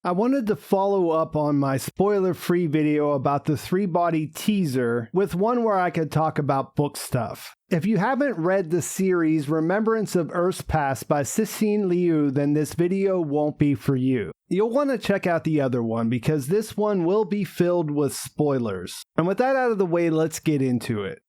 I wanted to follow up on my spoiler-free video about the three-body teaser with one where I could talk about book stuff. If you haven't read the series Remembrance of Earth's Past by Cixin Liu, then this video won't be for you. You'll want to check out the other one because this one will be filled with spoilers. And with that out of the way, let's get into it.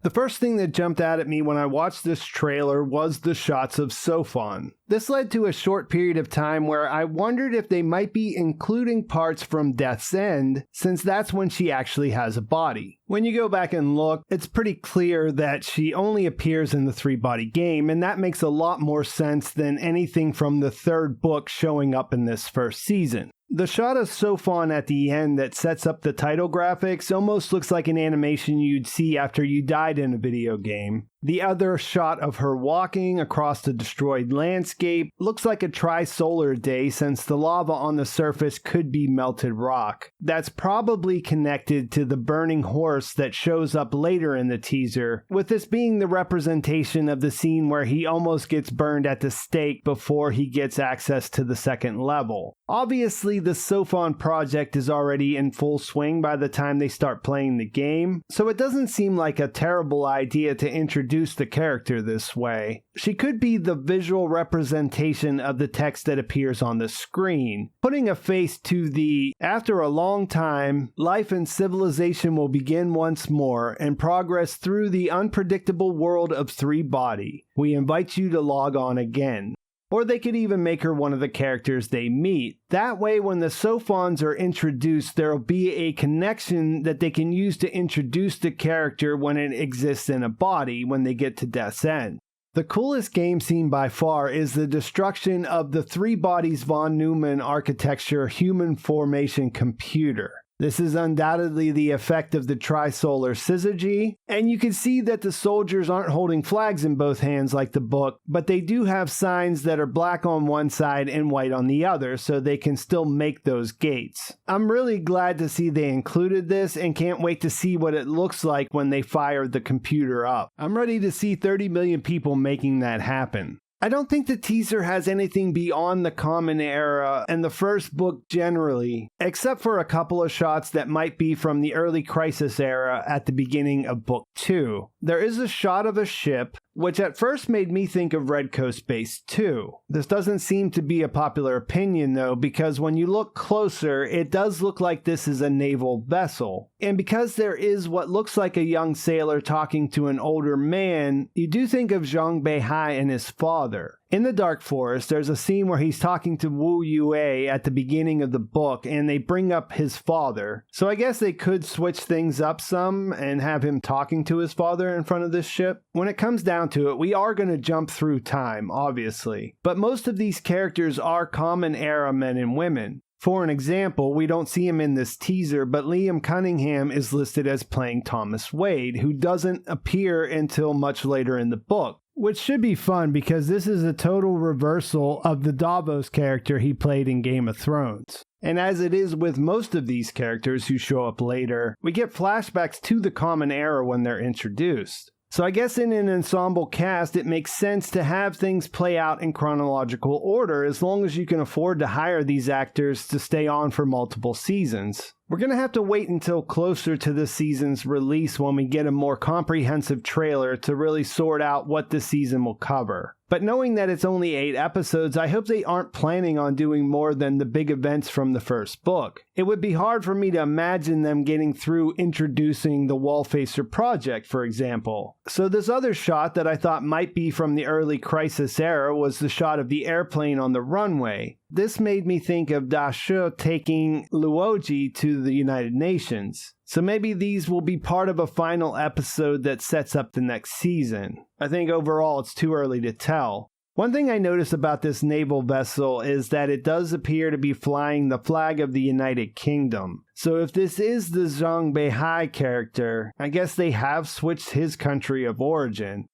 The first thing that jumped out at me when I watched this trailer was the shots of Sophon. This led to a short period of time where I wondered if they might be including parts from Death's End, since that's when she actually has a body. When you go back and look, it's pretty clear that she only appears in the three-body game, and that makes a lot more sense than anything from the third book showing up in this first season. The shot of Sophon at the end that sets up the title graphics almost looks like an animation you'd see after you died in a video game. The other shot of her walking across the destroyed landscape looks like a trisolar day since the lava on the surface could be melted rock. That's probably connected to the burning horse that shows up later in the teaser, with this being the representation of the scene where he almost gets burned at the stake before he gets access to the second level. Obviously, the Sophon project is already in full swing by the time they start playing the game, so it doesn't seem like a terrible idea to introduce the character this way. She could be the visual representation of the text that appears on the screen, putting a face to the "after a long time, life and civilization will begin once more and progress through the unpredictable world of three-body. We invite you to log on again." Or they could even make her one of the characters they meet. That way, when the Sophons are introduced, there'll be a connection that they can use to introduce the character when it exists in a body when they get to Death's End. The coolest game scene by far is the destruction of the three bodies von Neumann architecture human formation computer. This is undoubtedly the effect of the trisolar syzygy, and you can see that the soldiers aren't holding flags in both hands like the book, but they do have signs that are black on one side and white on the other, so they can still make those gates. I'm really glad to see they included this and can't wait to see what it looks like when they fire the computer up. I'm ready to see 30 million people making that happen. I don't think the teaser has anything beyond the Common Era and the first book generally, except for a couple of shots that might be from the early Crisis Era at the beginning of Book 2. There is a shot of a ship, which at first made me think of Red Coast Base 2. This doesn't seem to be a popular opinion though, because when you look closer, it does look like this is a naval vessel. And because there is what looks like a young sailor talking to an older man, you do think of Zhang Beihai and his father. In the Dark Forest, there's a scene where he's talking to Wu Yue at the beginning of the book, and they bring up his father. So I guess they could switch things up some and have him talking to his father in front of this ship. When it comes down to it, we are going to jump through time, obviously. But most of these characters are Common Era men and women. For an example, we don't see him in this teaser, but Liam Cunningham is listed as playing Thomas Wade, who doesn't appear until much later in the book. Which should be fun because this is a total reversal of the Davos character he played in Game of Thrones. And as it is with most of these characters who show up later, we get flashbacks to the Common Era when they're introduced. So I guess in an ensemble cast, it makes sense to have things play out in chronological order as long as you can afford to hire these actors to stay on for multiple seasons. We're going to have to wait until closer to the season's release when we get a more comprehensive trailer to really sort out what the season will cover. But knowing that it's only 8 episodes, I hope they aren't planning on doing more than the big events from the first book. It would be hard for me to imagine them getting through introducing the Wallfacer project, for example. So this other shot that I thought might be from the early Crisis Era was the shot of the airplane on the runway. This made me think of Da Shi taking Luoji to the United Nations. So maybe these will be part of a final episode that sets up the next season. I think overall it's too early to tell. One thing I noticed about this naval vessel is that it does appear to be flying the flag of the United Kingdom. So if this is the Zhang Beihai character, I guess they have switched his country of origin.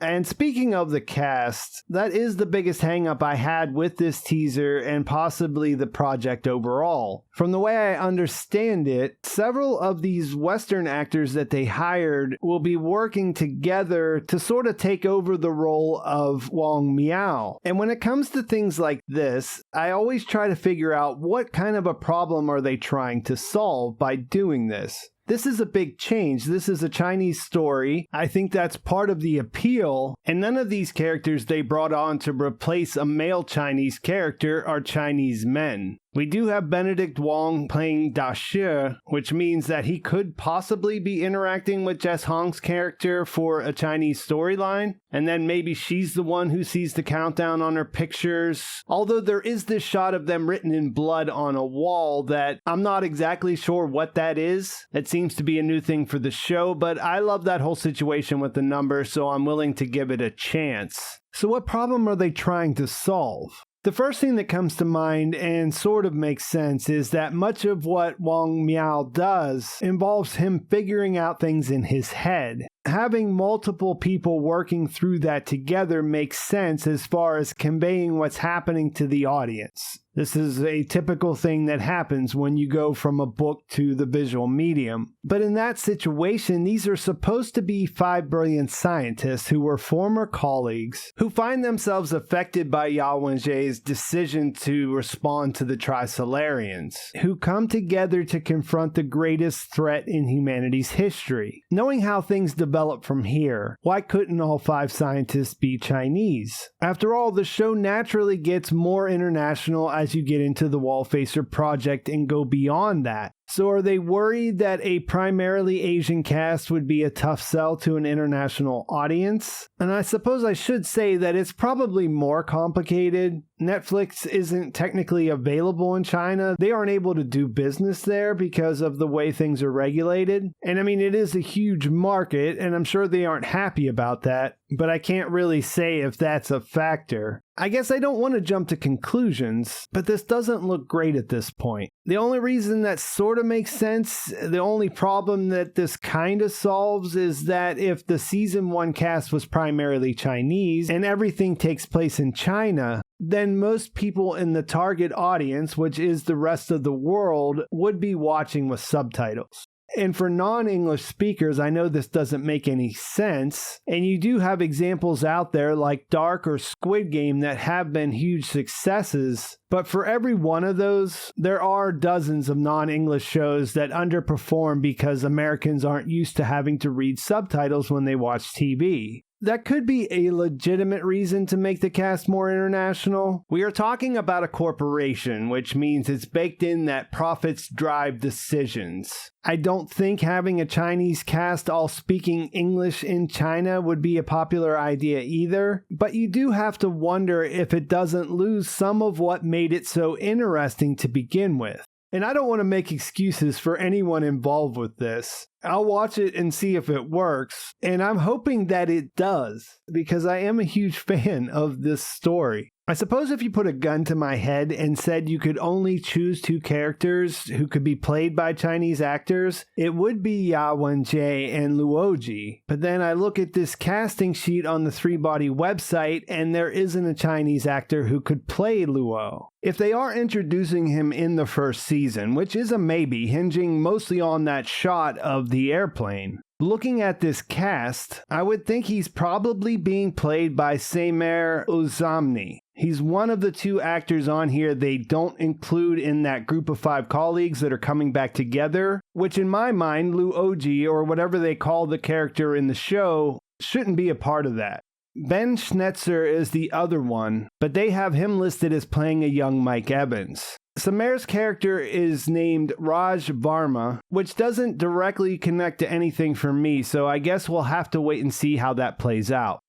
And speaking of the cast, that is the biggest hang-up I had with this teaser and possibly the project overall. From the way I understand it, several of these Western actors that they hired will be working together to sort of take over the role of Wang Miao. And when it comes to things like this, I always try to figure out what kind of a problem are they trying to solve by doing this. This is a big change. This is a Chinese story. I think that's part of the appeal. And none of these characters they brought on to replace a male Chinese character are Chinese men. We do have Benedict Wong playing Da Shi, which means that he could possibly be interacting with Jess Hong's character for a Chinese storyline, and then maybe she's the one who sees the countdown on her pictures. Although there is this shot of them written in blood on a wall that I'm not exactly sure what that is. It seems to be a new thing for the show, but I love that whole situation with the number, so I'm willing to give it a chance. So what problem are they trying to solve? The first thing that comes to mind and sort of makes sense is that much of what Wang Miao does involves him figuring out things in his head. Having multiple people working through that together makes sense as far as conveying what's happening to the audience. This is a typical thing that happens when you go from a book to the visual medium. But in that situation, these are supposed to be 5 brilliant scientists who were former colleagues who find themselves affected by Wenjie's decision to respond to the Trisolarians, who come together to confront the greatest threat in humanity's history. Knowing how things develop from here, why couldn't all 5 scientists be Chinese? After all, the show naturally gets more international as you get into the Wallfacer project and go beyond that. So are they worried that a primarily Asian cast would be a tough sell to an international audience? And I suppose I should say that it's probably more complicated. Netflix isn't technically available in China. They aren't able to do business there because of the way things are regulated. And I mean, it is a huge market, and I'm sure they aren't happy about that, but I can't really say if that's a factor. I guess I don't want to jump to conclusions, but this doesn't look great at this point. The only reason that sort of makes sense, the only problem that this kind of solves is that if the season 1 cast was primarily Chinese and everything takes place in China, then most people in the target audience, which is the rest of the world, would be watching with subtitles. And for non-English speakers, I know this doesn't make any sense, and you do have examples out there like Dark or Squid Game that have been huge successes, but for every one of those, there are dozens of non-English shows that underperform because Americans aren't used to having to read subtitles when they watch TV. That could be a legitimate reason to make the cast more international. We are talking about a corporation, which means it's baked in that profits drive decisions. I don't think having a Chinese cast all speaking English in China would be a popular idea either, but you do have to wonder if it doesn't lose some of what made it so interesting to begin with. And I don't want to make excuses for anyone involved with this. I'll watch it and see if it works, and I'm hoping that it does, because I am a huge fan of this story. I suppose if you put a gun to my head and said you could only choose 2 characters who could be played by Chinese actors, it would be Wenjie and Luoji. But then I look at this casting sheet on the 3-Body website, and there isn't a Chinese actor who could play Luo. If they are introducing him in the first season, which is a maybe, hinging mostly on that shot of the airplane, looking at this cast, I would think he's probably being played by Seymour Ozamni. He's one of the 2 actors on here they don't include in that group of 5 colleagues that are coming back together, which in my mind, Luoji, or whatever they call the character in the show, shouldn't be a part of that. Ben Schnetzer is the other one, but they have him listed as playing a young Mike Evans. Sameer's character is named Raj Varma, which doesn't directly connect to anything for me, so I guess we'll have to wait and see how that plays out.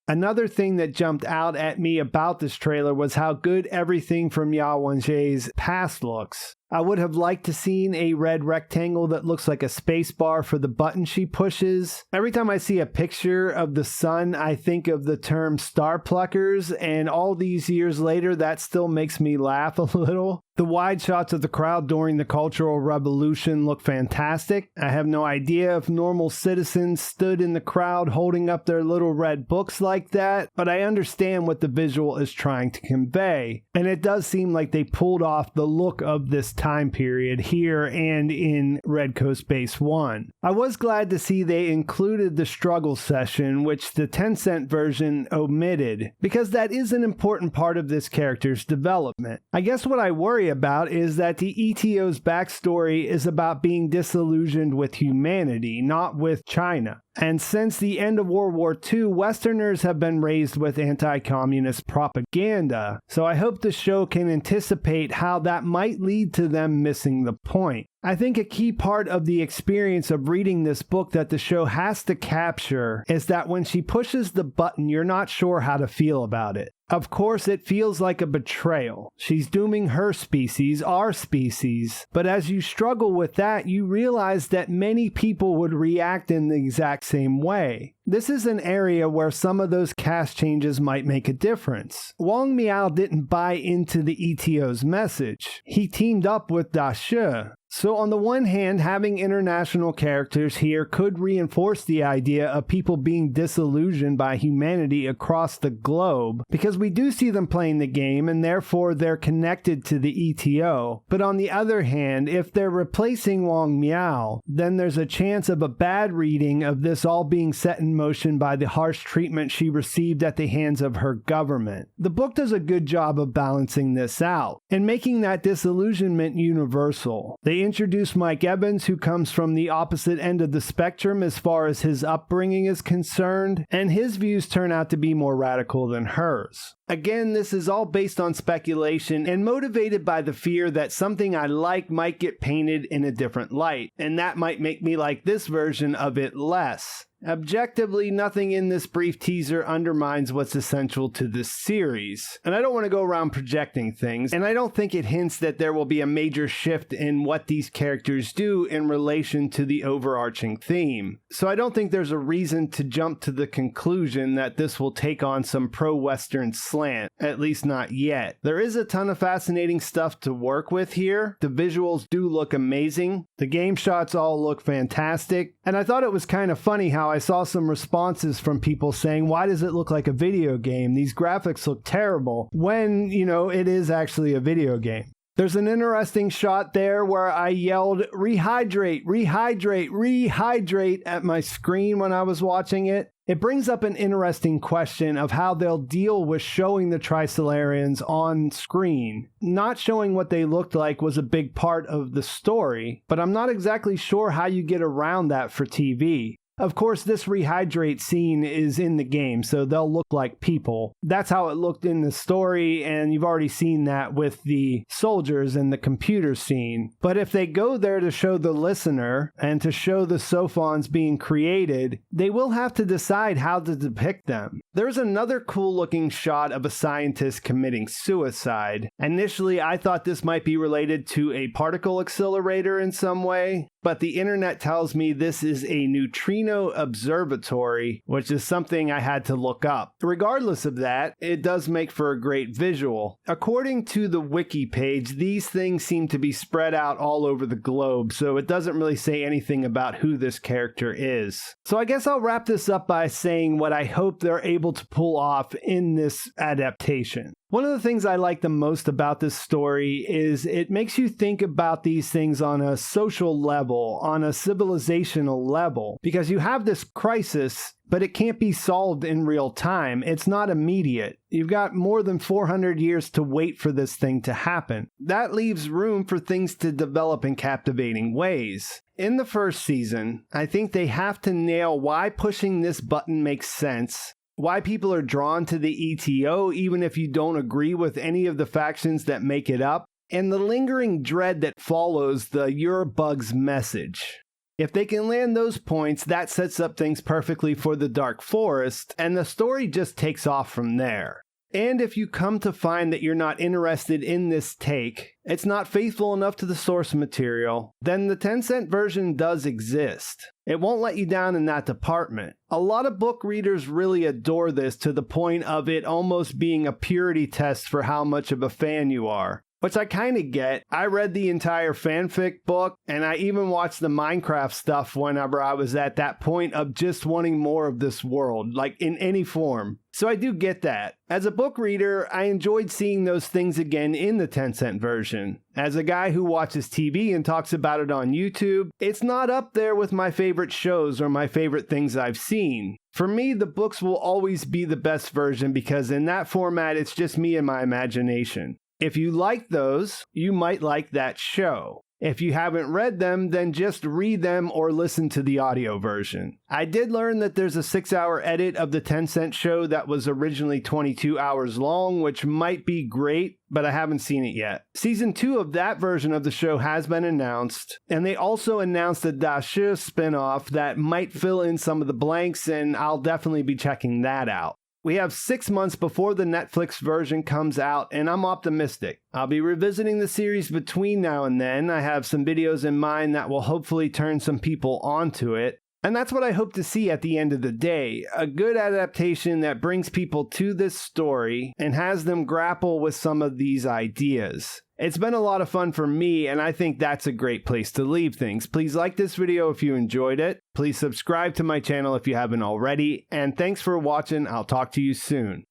Another thing that jumped out at me about this trailer was how good everything from Wenjie's past looks. I would have liked to seen a red rectangle that looks like a space bar for the button she pushes. Every time I see a picture of the sun, I think of the term star pluckers, and all these years later, that still makes me laugh a little. The wide shots of the crowd during the Cultural Revolution look fantastic. I have no idea if normal citizens stood in the crowd holding up their little red books like that, but I understand what the visual is trying to convey. And it does seem like they pulled off the look of this time period here and in Red Coast Base 1. I was glad to see they included the struggle session, which the 10-cent version omitted, because that is an important part of this character's development. I guess what I worry about is that the ETO's backstory is about being disillusioned with humanity, not with China. And since the end of World War II, Westerners have been raised with anti-communist propaganda, so I hope the show can anticipate how that might lead to them missing the point. I think a key part of the experience of reading this book that the show has to capture is that when she pushes the button, you're not sure how to feel about it. Of course, it feels like a betrayal. She's dooming her species, our species, but as you struggle with that, you realize that many people would react in the exact same way. This is an area where some of those cast changes might make a difference. Wang Miao didn't buy into the ETO's message. He teamed up with Da Shi. So on the one hand, having international characters here could reinforce the idea of people being disillusioned by humanity across the globe, because we do see them playing the game and therefore they're connected to the ETO. But on the other hand, if they're replacing Wang Miao, then there's a chance of a bad reading of this all being set in motion by the harsh treatment she received at the hands of her government. The book does a good job of balancing this out and making that disillusionment universal. They introduce Mike Evans, who comes from the opposite end of the spectrum as far as his upbringing is concerned, and his views turn out to be more radical than hers. Again, this is all based on speculation and motivated by the fear that something I like might get painted in a different light, and that might make me like this version of it less. Objectively, nothing in this brief teaser undermines what's essential to this series. And I don't want to go around projecting things, and I don't think it hints that there will be a major shift in what these characters do in relation to the overarching theme. So I don't think there's a reason to jump to the conclusion that this will take on some pro-Western slant, at least not yet. There is a ton of fascinating stuff to work with here. The visuals do look amazing. The game shots all look fantastic. And I thought it was kind of funny how I saw some responses from people saying, why does it look like a video game? These graphics look terrible, when, it is actually a video game. There's an interesting shot there where I yelled, rehydrate, rehydrate, rehydrate at my screen when I was watching it. It brings up an interesting question of how they'll deal with showing the Trisolarians on screen. Not showing what they looked like was a big part of the story, but I'm not exactly sure how you get around that for TV. Of course, this rehydrate scene is in the game, so they'll look like people. That's how it looked in the story, and you've already seen that with the soldiers in the computer scene. But if they go there to show the listener and to show the Sophons being created, they will have to decide how to depict them. There's another cool looking shot of a scientist committing suicide. Initially, I thought this might be related to a particle accelerator in some way, but the internet tells me this is a neutrino observatory, which is something I had to look up. Regardless of that, it does make for a great visual. According to the wiki page, these things seem to be spread out all over the globe, so it doesn't really say anything about who this character is. So I guess I'll wrap this up by saying what I hope they're able to pull off in this adaptation. One of the things I like the most about this story is it makes you think about these things on a social level, on a civilizational level, because you have this crisis, but it can't be solved in real time. It's not immediate. You've got more than 400 years to wait for this thing to happen. That leaves room for things to develop in captivating ways. In the first season, I think they have to nail why pushing this button makes sense, why people are drawn to the ETO even if you don't agree with any of the factions that make it up, and the lingering dread that follows the "you're bugs" message. If they can land those points, that sets up things perfectly for the Dark Forest, and the story just takes off from there. And if you come to find that you're not interested in this take, it's not faithful enough to the source material, then the 10-cent version does exist. It won't let you down in that department. A lot of book readers really adore this to the point of it almost being a purity test for how much of a fan you are. Which I kind of get. I read the entire fanfic book, and I even watched the Minecraft stuff whenever I was at that point of just wanting more of this world, like in any form. So I do get that. As a book reader, I enjoyed seeing those things again in the 10-cent version. As a guy who watches TV and talks about it on YouTube, it's not up there with my favorite shows or my favorite things I've seen. For me, the books will always be the best version because in that format, it's just me and my imagination. If you like those, you might like that show. If you haven't read them, then just read them or listen to the audio version. I did learn that there's a 6-hour edit of the 10-cent show that was originally 22 hours long, which might be great, but I haven't seen it yet. Season 2 of that version of the show has been announced, and they also announced a Da Shi spinoff that might fill in some of the blanks, and I'll definitely be checking that out. We have 6 months before the Netflix version comes out, and I'm optimistic. I'll be revisiting the series between now and then. I have some videos in mind that will hopefully turn some people onto it. And that's what I hope to see at the end of the day. A good adaptation that brings people to this story and has them grapple with some of these ideas. It's been a lot of fun for me, and I think that's a great place to leave things. Please like this video if you enjoyed it. Please subscribe to my channel if you haven't already. And thanks for watching. I'll talk to you soon.